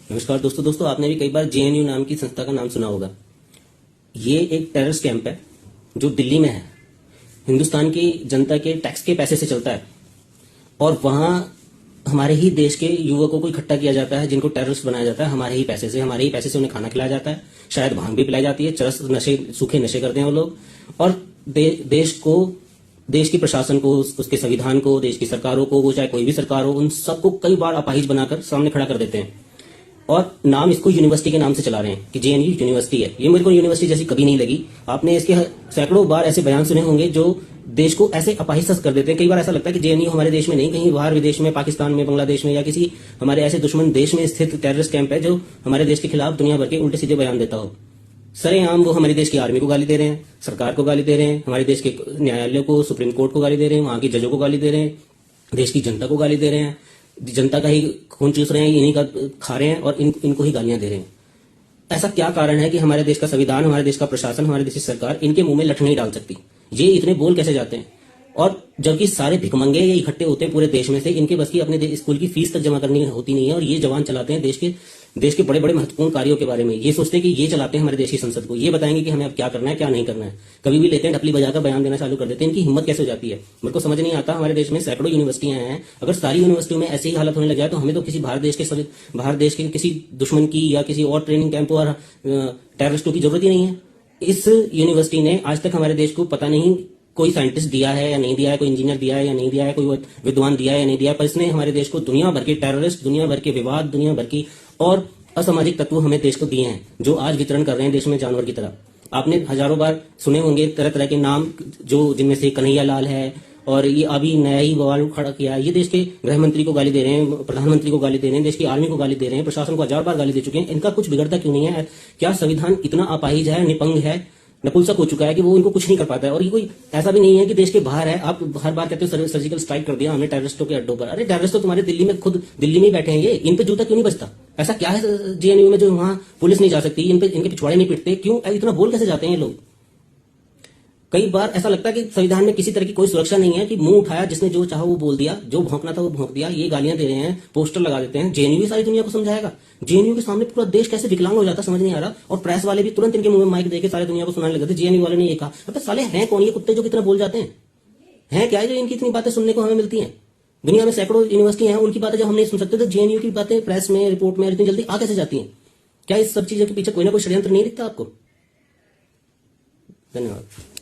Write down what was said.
नमस्कार दोस्तों आपने भी कई बार जेएनयू नाम की संस्था का नाम सुना होगा। ये एक टेररिस्ट कैंप है जो दिल्ली में है। हिंदुस्तान की जनता के टैक्स के पैसे से चलता है और वहां हमारे ही देश के युवकों को इकट्ठा किया जाता है जिनको टेररिस्ट बनाया जाता है। हमारे ही पैसे से उन्हें खाना खिलाया जाता है, शायद भांग भी पिलाई जाती है, चरस नशे सूखे नशे करते हैं वो लोग। और देश की प्रशासन को, उसके संविधान को, देश की सरकारों को, वो चाहे कोई भी सरकार हो, उन सबको कई बार अपाहिज बनाकर सामने खड़ा कर देते हैं। और नाम इसको यूनिवर्सिटी के नाम से चला रहे हैं कि जेएनयू यूनिवर्सिटी है। ये मेरे को यूनिवर्सिटी जैसी कभी नहीं लगी। आपने इसके सैकड़ों बार ऐसे बयान सुने होंगे जो देश को ऐसे अपाहिज कर देते हैं। कई बार ऐसा लगता है कि जेएनयू हमारे देश में नहीं, कहीं बाहर विदेश में, पाकिस्तान में, बांग्लादेश में या किसी हमारे ऐसे दुश्मन देश में स्थित टेररिस्ट कैंप है जो हमारे देश के खिलाफ दुनिया भर के उल्टे सीधे बयान देता हो। सरेआम वो हमारे देश की आर्मी को गाली दे रहे हैं, सरकार को गाली दे रहे हैं, हमारे देश के न्यायालय को, सुप्रीम कोर्ट को गाली दे रहे हैं, वहां की जजों को गाली दे रहे हैं, देश की जनता को गाली दे रहे हैं, जनता का ही खून चूस रहे हैं, इन्हीं का खा रहे हैं और इनको ही गालियां दे रहे हैं। ऐसा क्या कारण है कि हमारे देश का संविधान, हमारे देश का प्रशासन, हमारे देश की सरकार इनके मुंह में लठ नहीं डाल सकती? ये इतने बोल कैसे जाते हैं? और जबकि सारे भिखमंगे ये इकट्ठे होते हैं पूरे देश में से, इनके बस की अपने स्कूल की फीस तक जमा करनी होती नहीं है और ये जवान चलाते हैं देश के बड़े बड़े महत्वपूर्ण कार्यों के बारे में। ये सोचते हैं कि ये चलाते हैं हमारे देश की संसद को, ये बताएंगे कि हमें अब क्या करना है क्या नहीं करना है। कभी भी लेते हैं ढपली बजाकर बयान देना चालू कर देते हैं। इनकी हिम्मत कैसे हो जाती है मेरे को समझ नहीं आता। हमारे देश में सैकड़ों यूनिवर्सिटियां हैं, अगर सारी यूनिवर्सिटियों में ऐसी ही हालत होने लग जाए तो हमें तो किसी बाहर देश के किसी दुश्मन की या किसी और ट्रेनिंग कैंप और टेररिस्टों की जरूरत ही नहीं है। इस यूनिवर्सिटी ने आज तक हमारे देश को पता नहीं कोई साइंटिस्ट दिया है या नहीं दिया है, कोई इंजीनियर दिया है या नहीं दिया है, कोई विद्वान दिया है या नहीं दिया है, पर इसने हमारे देश को दुनिया भर के टेररिस्ट, दुनिया भर के विवाद, दुनिया भर की और असामाजिक तत्व हमें देश को दिए हैं जो आज वितरण कर रहे हैं देश में जानवर की तरह। आपने हजारों बार सुने होंगे तरह तरह के नाम, जो जिनमें से कन्हैया लाल है और ये अभी नया ही बवाल खड़ा किया है। ये देश के गृह मंत्री को गाली दे रहे हैं, प्रधानमंत्री को गाली दे रहे हैं, देश की आर्मी को गाली दे रहे हैं, प्रशासन को 1000 बार गाली दे चुके हैं। इनका कुछ बिगड़ता क्यों नहीं है? क्या संविधान इतना अपाहिज है, निपंग है, नपुंसक हो चुका है कि वो इनको कुछ नहीं कर पाता है? और ये कोई ऐसा भी नहीं है कि देश के बाहर है। आप हर बार कहते हो सर्जिकल स्ट्राइक कर दिया हमने टेररिस्टों के अड्डों पर। अरे टेररिस्ट तो तुम्हारे दिल्ली में, खुद दिल्ली में ही बैठे हैं। ये इन पे जूता क्यों नहीं बचता? ऐसा क्या है जेएनयू में जो वहां पुलिस नहीं जा सकती? इनके पिछवाड़े नहीं पिटते? क्यों इतना बोल कैसे जाते हैं ये लोग? कई बार ऐसा लगता है कि संविधान में किसी तरह की कोई सुरक्षा नहीं है कि मुंह उठाया, जिसने जो चाहा वो बोल दिया, जो भौंकना था वो भौंक दिया। ये गालियां दे रहे हैं, पोस्टर लगा देते हैं। जेएनयू सारी दुनिया को समझाएगा? जेएनयू के सामने पूरा देश कैसे विकलांग हो जाता समझ नहीं आ रहा। और प्रेस वाले भी तुरंत इनके मुंह में माइक देके सारी दुनिया को सुनाने लगे थे। जेएनयू वाले ने ये कहा। अब साले हैं कौन ये कुत्ते जो कितना बोल जाते हैं? हैं क्या जो इनकी इतनी बातें सुनने को हमें मिलती हैं? दुनिया में सैकड़ों यूनिवर्सिटी हैं, उनकी बातें जब हम नहीं सुन सकते तो जेएनयू की बातें प्रेस में, रिपोर्ट में इतनी जल्दी आ कैसे जाती हैं? क्या इस सब चीजों के पीछे कोई ना कोई षड्यंत्र नहीं दिखता आपको? धन्यवाद।